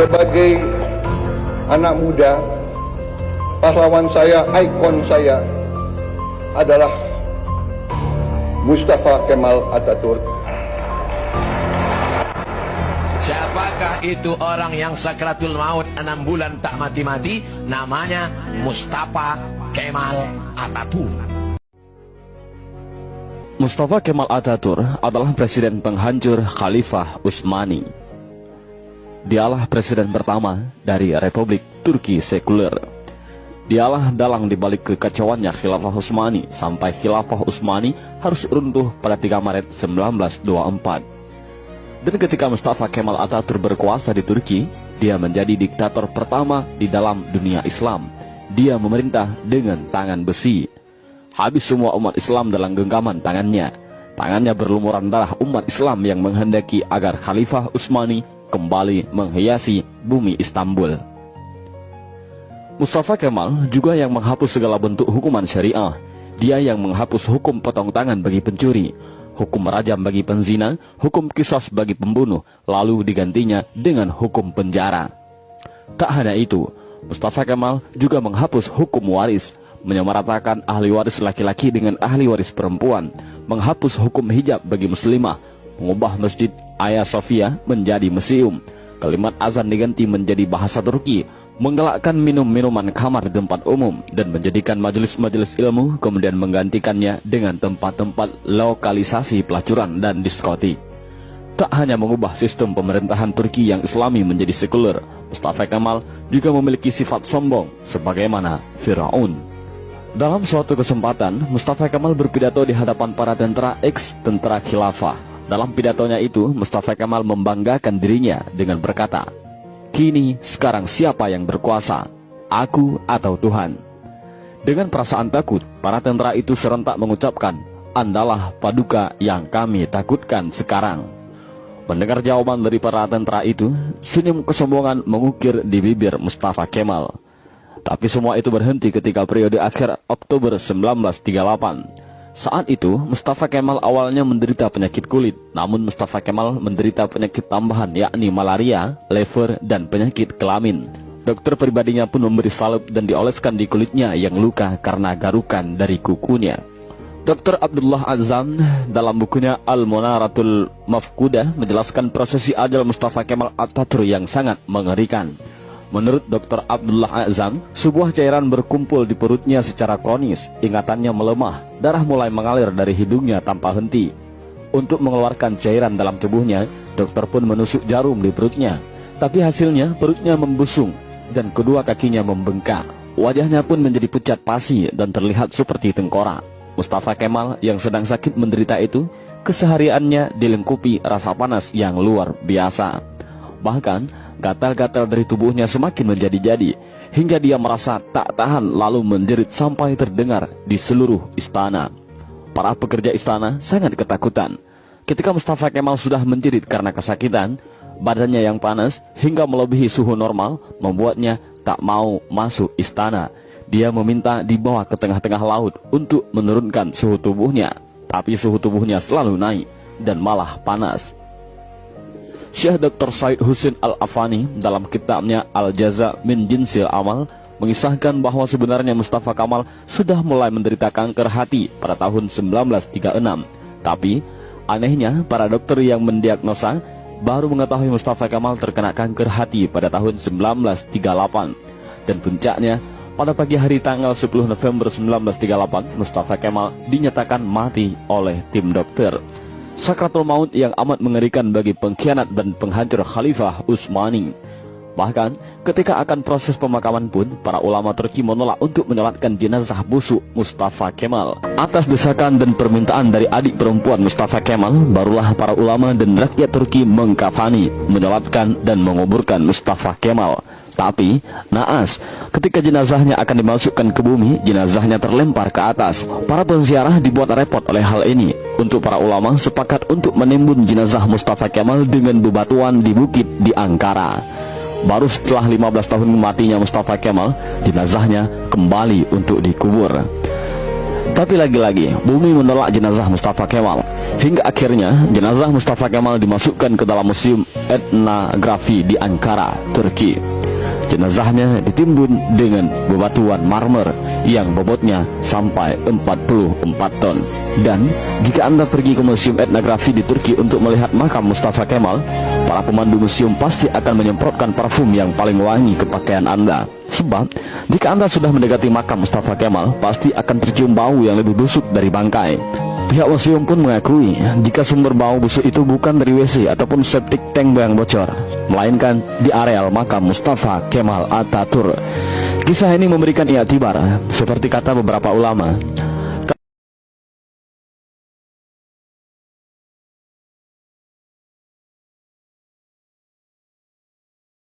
Sebagai anak muda, pahlawan saya, ikon saya adalah Mustafa Kemal Atatürk. Siapakah itu orang yang sakratul maut 6 bulan tak mati-mati? Namanya Mustafa Kemal Atatürk. Mustafa Kemal Atatürk adalah presiden penghancur Khalifah Utsmani. Dialah presiden pertama dari Republik Turki sekuler. Dialah dalang dibalik kekacauannya Khilafah Utsmani sampai Khilafah Utsmani harus runtuh pada 3 Maret 1924. Dan ketika Mustafa Kemal Atatürk berkuasa di Turki, dia menjadi diktator pertama di dalam dunia Islam. Dia memerintah dengan tangan besi. Habis semua umat Islam dalam genggaman tangannya. Tangannya berlumuran darah umat Islam yang menghendaki agar Khalifah Utsmani kembali menghiasi bumi Istanbul. Mustafa Kemal juga yang menghapus segala bentuk hukuman syariah. Dia yang menghapus hukum potong tangan bagi pencuri, hukum rajam bagi penzina, hukum qisas bagi pembunuh, lalu digantinya dengan hukum penjara. Tak hanya itu, Mustafa Kemal juga menghapus hukum waris, menyamaratakan ahli waris laki-laki dengan ahli waris perempuan, menghapus hukum hijab bagi muslimah, mengubah Masjid Hagia Sophia menjadi museum, kalimat azan diganti menjadi bahasa Turki, menggalakkan minum-minuman kamar di tempat umum, dan menjadikan majelis-majelis ilmu, kemudian menggantikannya dengan tempat-tempat lokalisasi pelacuran dan diskotik. Tak hanya mengubah sistem pemerintahan Turki yang islami menjadi sekuler, Mustafa Kemal juga memiliki sifat sombong sebagaimana Firaun. Dalam suatu kesempatan, Mustafa Kemal berpidato di hadapan para tentara ex-tentara khilafah. Dalam pidatonya itu, Mustafa Kemal membanggakan dirinya dengan berkata, "Kini sekarang siapa yang berkuasa, aku atau Tuhan?" Dengan perasaan takut, para tentara itu serentak mengucapkan, "Andalah paduka yang kami takutkan sekarang." Mendengar jawaban dari para tentara itu, senyum kesombongan mengukir di bibir Mustafa Kemal. Tapi semua itu berhenti ketika periode akhir Oktober 1938. Saat itu, Mustafa Kemal awalnya menderita penyakit kulit, namun Mustafa Kemal menderita penyakit tambahan yakni malaria, lever, dan penyakit kelamin. Dokter pribadinya pun memberi salep dan dioleskan di kulitnya yang luka karena garukan dari kukunya. Dr. Abdullah Azzam dalam bukunya Al-Munaratul Mafkudah menjelaskan prosesi ajal Mustafa Kemal Atatürk yang sangat mengerikan. Menurut Dr. Abdullah Azzam, sebuah cairan berkumpul di perutnya secara kronis, ingatannya melemah, darah mulai mengalir dari hidungnya tanpa henti. Untuk mengeluarkan cairan dalam tubuhnya, dokter pun menusuk jarum di perutnya. Tapi hasilnya perutnya membusung dan kedua kakinya membengkak. Wajahnya pun menjadi pucat pasi dan terlihat seperti tengkorak. Mustafa Kemal yang sedang sakit menderita itu, kesehariannya dilengkupi rasa panas yang luar biasa. Bahkan, gatal-gatal dari tubuhnya semakin menjadi-jadi, hingga dia merasa tak tahan lalu menjerit sampai terdengar di seluruh istana. Para pekerja istana sangat ketakutan. Ketika Mustafa Kemal sudah menjerit karena kesakitan, badannya yang panas hingga melebihi suhu normal membuatnya tak mau masuk istana. Dia meminta dibawa ke tengah-tengah laut untuk menurunkan suhu tubuhnya, tapi suhu tubuhnya selalu naik dan malah panas. Syekh Dr. Said Husin Al-Afani dalam kitabnya Al-Jaza min Jinsil Amal mengisahkan bahwa sebenarnya Mustafa Kemal sudah mulai menderita kanker hati pada tahun 1936. Tapi anehnya para dokter yang mendiagnosa baru mengetahui Mustafa Kemal terkena kanker hati pada tahun 1938. Dan puncaknya, pada pagi hari tanggal 10 November 1938, Mustafa Kemal dinyatakan mati oleh tim dokter. Sakratul maut yang amat mengerikan bagi pengkhianat dan penghancur Khalifah Utsmani. Bahkan ketika akan proses pemakaman pun, para ulama Turki menolak untuk menyolatkan jenazah busuk Mustafa Kemal. Atas desakan dan permintaan dari adik perempuan Mustafa Kemal, barulah para ulama dan rakyat Turki mengkafani, menyolatkan dan menguburkan Mustafa Kemal. Tapi naas, ketika jenazahnya akan dimasukkan ke bumi, jenazahnya terlempar ke atas. Para penziarah dibuat repot oleh hal ini. Untuk para ulama sepakat untuk menimbun jenazah Mustafa Kemal dengan bebatuan di bukit di Ankara. Baru setelah 15 tahun matinya Mustafa Kemal, jenazahnya kembali untuk dikubur. Tapi lagi-lagi, bumi menolak jenazah Mustafa Kemal. Hingga akhirnya, jenazah Mustafa Kemal dimasukkan ke dalam Museum Etnografi di Ankara, Turki. Jenazahnya ditimbun dengan bebatuan marmer yang bobotnya sampai 44 ton. Dan jika Anda pergi ke Museum Etnografi di Turki untuk melihat makam Mustafa Kemal, para pemandu museum pasti akan menyemprotkan parfum yang paling wangi ke pakaian Anda. Sebab, jika Anda sudah mendekati makam Mustafa Kemal, pasti akan tercium bau yang lebih busuk dari bangkai. Pihak museum pun mengakui jika sumber bau busuk itu bukan dari WC ataupun septic tank yang bocor, melainkan di areal makam Mustafa Kemal Atatürk. Kisah ini memberikan iktibar, seperti kata beberapa ulama,